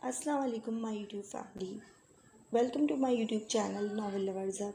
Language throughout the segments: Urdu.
Assalamu alaikum my YouTube family. Welcome to my YouTube channel Novel Lovers Up.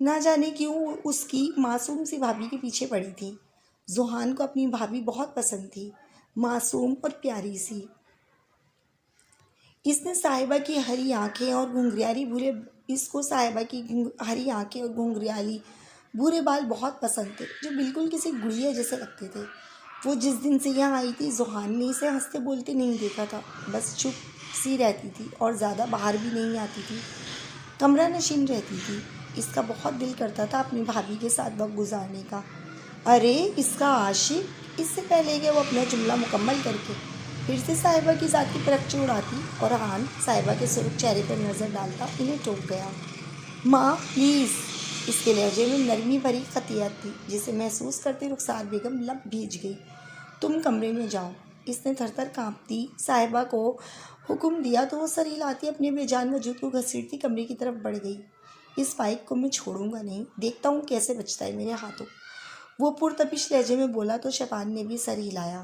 نہ جانے کیوں وہ اس کی معصوم سی بھابھی کے پیچھے پڑی تھی۔ ذوحان کو اپنی بھابھی بہت پسند تھی، معصوم اور پیاری سی۔ اس نے صاحبہ کی ہری آنکھیں اور گھنگریالی بھورے اس کو صاحبہ کی ہری آنکھیں اور گھنگریالی بھورے بال بہت پسند تھے، جو بالکل کسی گڑیا جیسے لگتے تھے۔ وہ جس دن سے یہاں آئی تھی، ذوحان نے اسے ہنستے بولتے نہیں دیکھا تھا، بس چپ سی رہتی تھی اور زیادہ باہر بھی نہیں آتی تھی، کمرہ نشین رہتی تھی۔ اس کا بہت دل کرتا تھا اپنی بھابھی کے ساتھ وقت گزارنے کا۔ ارے اس کا عاشق! اس سے پہلے کہ وہ اپنا جملہ مکمل کر کے پھر سے صاحبہ کی ذات کی پرکھ چھوڑاتی، فرحان صاحبہ کے سرخ چہرے پر نظر ڈالتا انہیں ٹوک گیا۔ ماں پلیز! اس کے لہجے میں نرمی بھری قطعیت تھی، جسے محسوس کرتے رخسار بیگم لب بھیج گئی۔ تم کمرے میں جاؤ۔ اس نے تھر تھر کانپتی صاحبہ کو حکم دیا تو وہ سر ہلاتی اپنے بے جان وجود کو گھسیٹتی کمرے کی طرف بڑھ گئی۔ اس فائق کو میں چھوڑوں گا نہیں، دیکھتا ہوں کیسے بچتا ہے میرے ہاتھوں، وہ پرتپش لہجے میں بولا تو شفان نے بھی سر ہلایا۔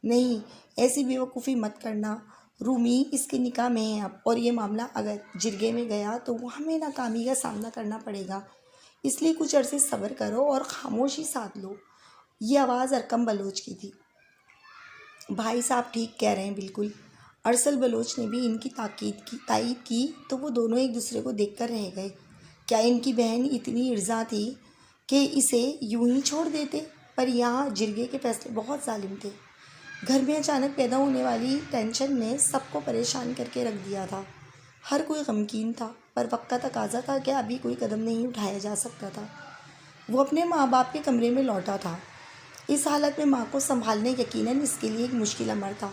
نہیں، ایسی بے وقوفی مت کرنا رومی، اس کے نکاح میں ہے اب، اور یہ معاملہ اگر جرگے میں گیا تو ہمیں ناکامی کا سامنا کرنا پڑے گا، اس لیے کچھ عرصے صبر کرو اور خاموشی ساتھ لو۔ یہ آواز ارقم بلوچ کی تھی۔ بھائی صاحب ٹھیک کہہ رہے ہیں بالکل۔ ارسل بلوچ نے بھی ان کی تائید کی تو وہ دونوں ایک دوسرے کو دیکھ کر رہ گئے۔ کیا ان کی بہن اتنی ارزاں تھی کہ اسے یوں ہی چھوڑ دیتے؟ پر یہاں جرگے کے فیصلے بہت ظالم تھے۔ گھر میں اچانک پیدا ہونے والی ٹینشن نے سب کو پریشان کر کے رکھ دیا تھا۔ ہر کوئی غمگین تھا، پر وقت کا تقاضا تھا کہ ابھی کوئی قدم نہیں اٹھایا جا سکتا تھا۔ وہ اپنے ماں باپ کے کمرے میں لوٹا تھا۔ اس حالت میں ماں کو سنبھالنا یقیناً اس کے لیے ایک مشکل امر تھا۔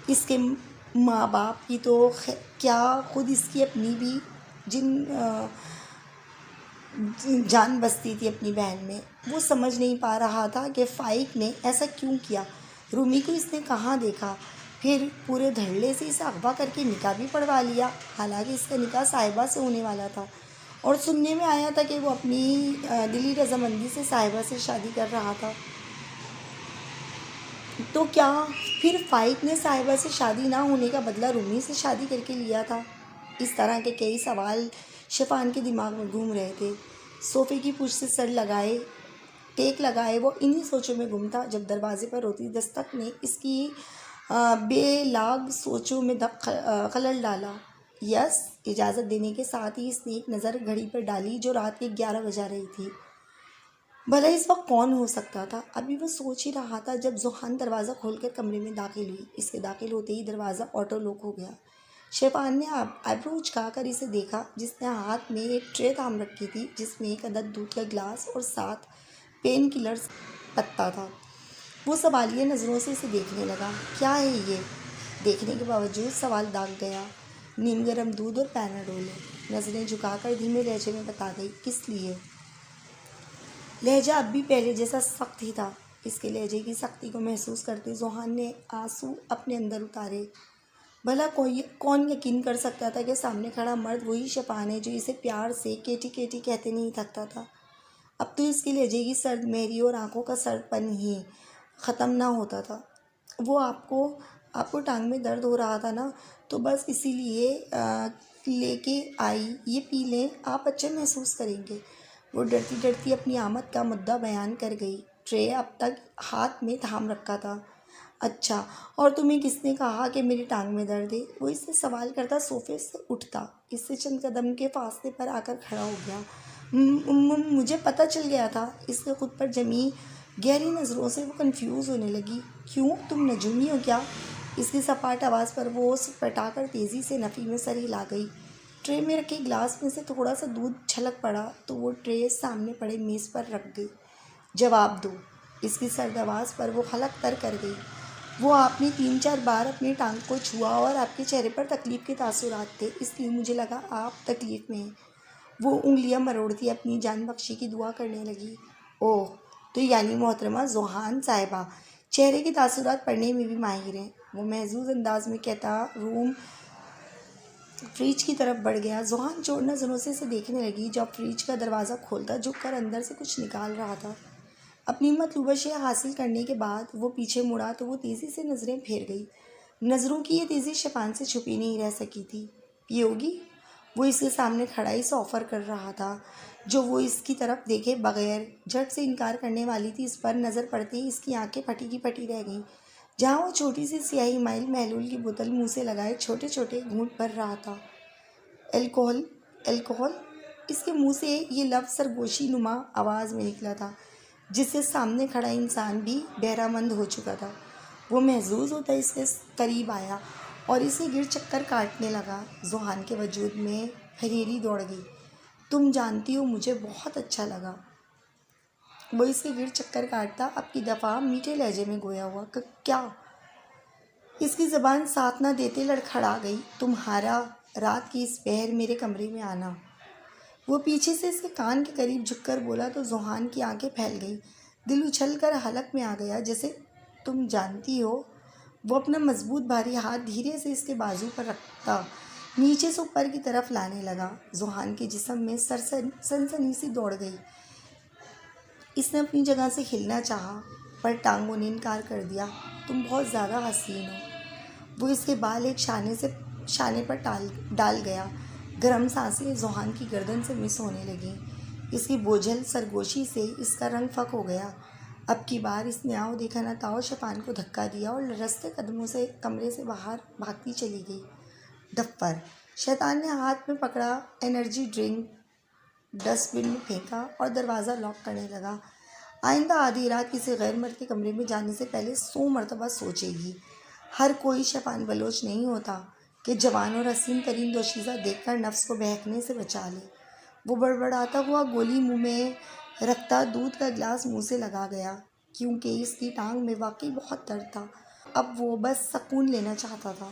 اس کے ماں باپ کی تو کیا، خود اس کی اپنی بھی جان بستی تھی اپنی بہن میں۔ وہ سمجھ نہیں پا رہا تھا کہ فائق نے ایسا کیوں کیا۔ رومی کو اس نے کہاں دیکھا، پھر پورے دھڑلے سے اسے اغوا کر کے نکاح بھی پڑھوا لیا، حالانکہ اس کا نکاح صاحبہ سے ہونے والا تھا، اور سننے میں آیا تھا کہ وہ اپنی دلی رضامندی سے صاحبہ سے شادی کر رہا تھا۔ تو کیا پھر فائق نے صاحبہ سے شادی نہ ہونے کا بدلہ رومی سے شادی کر کے لیا تھا؟ اس طرح کے کئی سوال شفان کے دماغ میں گھوم رہے تھے۔ صوفے کی پشت سے سر ٹیک لگائے وہ انہی سوچوں میں گم تھا، جب دروازے پر ہوتی دستک نے اس کی بے لاگ سوچوں میں خلل ڈالا۔ یس! اجازت دینے کے ساتھ ہی اس نے ایک نظر گھڑی پر ڈالی جو رات کے 11 بجا رہی تھی۔ بھلا اس وقت کون ہو سکتا تھا؟ ابھی وہ سوچ ہی رہا تھا جب ذوحان دروازہ کھول کر کمرے میں داخل ہوئی۔ اس کے داخل ہوتے ہی دروازہ آٹو لاک ہو گیا۔ شفان نے آئیبرو اچکا کر اسے دیکھا، جس نے ہاتھ میں ایک ٹرے تھام رکھی تھی، جس میں ایک عدد دودھ کا گلاس اور 7 پین کلرز پتا تھا۔ وہ سوالیہ نظروں سے اسے دیکھنے لگا۔ کیا ہے یہ؟ دیکھنے کے باوجود سوال داغ گیا۔ نیم گرم دودھ اور پیناڈول ہے، نظریں جھکا کر دھیمے لہجے میں بتا گئی۔ کس لیے؟ لہجہ اب بھی پہلے جیسا سخت ہی تھا۔ اس کے لہجے کی سختی کو محسوس کرتے ذوحان نے آنسو اپنے اندر اتارے۔ بھلا کون یقین کر سکتا تھا کہ سامنے کھڑا مرد وہی شفان ہے جو اسے پیار سے کیٹی کیٹی کہتے نہیں تھکتا تھا۔ اب تو اس کے لہجے کی سرد مہری اور آنکھوں کا سرد پن ہی ختم نہ ہوتا تھا۔ وہ آپ کو ٹانگ میں درد ہو رہا تھا نا، تو بس اسی لیے لے کے آئی، یہ پی لیں، آپ اچھا محسوس کریں گے۔ وہ ڈرتی ڈرتی اپنی آمد کا مدعا بیان کر گئی۔ ٹرے اب تک ہاتھ میں تھام رکھا تھا۔ اچھا، اور تمہیں کس نے کہا کہ میری ٹانگ میں درد ہے؟ وہ اس سے سوال کرتا صوفے سے اٹھتا، اس سے چند قدم کے فاصلے پر آ کر کھڑا ہو گیا۔ مجھے پتہ چل گیا تھا۔ اس کے خود پر جمی گہری نظروں سے وہ کنفیوز ہونے لگی۔ کیوں، تم نجومی ہو کیا؟ اس کی سپاٹ آواز پر وہ سٹپٹا کر تیزی سے نفی میں سر ہلا گئی۔ ٹرے میں رکھے گلاس میں سے تھوڑا سا دودھ چھلک پڑا تو وہ ٹرے سامنے پڑے میز پر رکھ گئی۔ جواب دو، اس کی سرد آواز پر وہ حلق تر کر گئی۔ وہ آپ نے 3-4 بار اپنی ٹانگ کو چھوا اور آپ کے چہرے پر تکلیف کے تاثرات تھے، اس لیے مجھے لگا آپ تکلیف میں ہیں۔ وہ انگلیاں مروڑتی اپنی جان بخشی کی دعا کرنے لگی۔ اوہ، تو یعنی محترمہ ذوحان صاحبہ چہرے کے تاثرات پڑھنے میں بھی ماہر ہیں، وہ محظوظ انداز میں کہتا روم فریج کی طرف بڑھ گیا۔ ذوحان چور نظروں سے اسے دیکھنے لگی، جو اب فریج کا دروازہ کھولتا جھک کر اندر سے کچھ نکال رہا تھا۔ اپنی مطلوبہ شے حاصل کرنے کے بعد وہ پیچھے مڑا تو وہ تیزی سے نظریں پھیر گئی۔ نظروں کی یہ تیزی شفان سے چھپی نہیں رہ سکی تھی۔ پیو گی؟ وہ اس کے سامنے کھڑا اسے آفر کر رہا تھا۔ جو وہ اس کی طرف دیکھے بغیر جھٹ سے انکار کرنے والی تھی، اس پر نظر پڑتے ہی اس کی آنکھیں پھٹی کی پھٹی رہ گئیں۔ جہاں وہ چھوٹی سی سیاہی مائل محلول کی بوتل منہ سے لگائے چھوٹے چھوٹے گھونٹ بھر رہا تھا۔ الکوہل، الکوہل، اس کے منہ سے یہ لفظ سرگوشی نما آواز میں نکلا تھا، جس سے سامنے کھڑا انسان بھی بہرہ مند ہو چکا تھا۔ وہ محظوظ ہوتا اس کے قریب آیا اور اسے گر چکر کاٹنے لگا۔ ذوحان کے وجود میں حریری دوڑ گئی۔ تم جانتی ہو مجھے بہت اچھا لگا۔ وہ اس کے گر چکر کاٹتا اب کی دفعہ میٹھے لہجے میں گویا ہوا۔ کیا؟ اس کی زبان ساتھ نہ دیتے لڑکھڑا گئی۔ تمہارا رات کی اس پہر میرے کمرے میں آنا۔ وہ پیچھے سے اس کے کان کے قریب جھک کر بولا تو ذوحان کی آنکھیں پھیل گئیں، دل اچھل کر حلق میں آ گیا۔ جیسے تم جانتی ہو۔ وہ اپنا مضبوط بھاری ہاتھ دھیرے سے اس کے بازو پر رکھتا نیچے سے اوپر کی طرف لانے لگا۔ ذوحان کے جسم میں سنسنی سی دوڑ گئی۔ اس نے اپنی جگہ سے ہلنا چاہا پر ٹانگوں نے انکار کر دیا۔ تم بہت زیادہ حسین ہو۔ وہ اس کے بال ایک شانے پر ڈال گیا۔ گرم سانسیں ذوحان کی گردن سے مس ہونے لگیں۔ اس کی بوجھل سرگوشی سے اس کا رنگ پھک ہو گیا۔ اب کی بار اس نے آؤ دیکھا نہ تاؤ شفان کو دھکا دیا اور رستے قدموں سے کمرے سے باہر بھاگتی چلی گئی۔ ڈفر! شیطان نے ہاتھ میں پکڑا انرجی ڈرنک ڈسٹ بن میں پھینکا اور دروازہ لاک کرنے لگا۔ آئندہ آدھی رات کسی غیر مرد کے کمرے میں جانے سے پہلے 100 مرتبہ سوچے گی۔ ہر کوئی شیطان بلوچ نہیں ہوتا کہ جوان اور حسین ترین دوشیزہ دیکھ کر نفس کو بہکنے سے بچا لے۔ وہ بڑبڑاتا ہوا گولی منہ میں رکھتا دودھ کا گلاس منہ سے لگا گیا، کیونکہ اس کی ٹانگ میں واقعی بہت درد تھا۔ اب وہ بس سکون لینا چاہتا تھا۔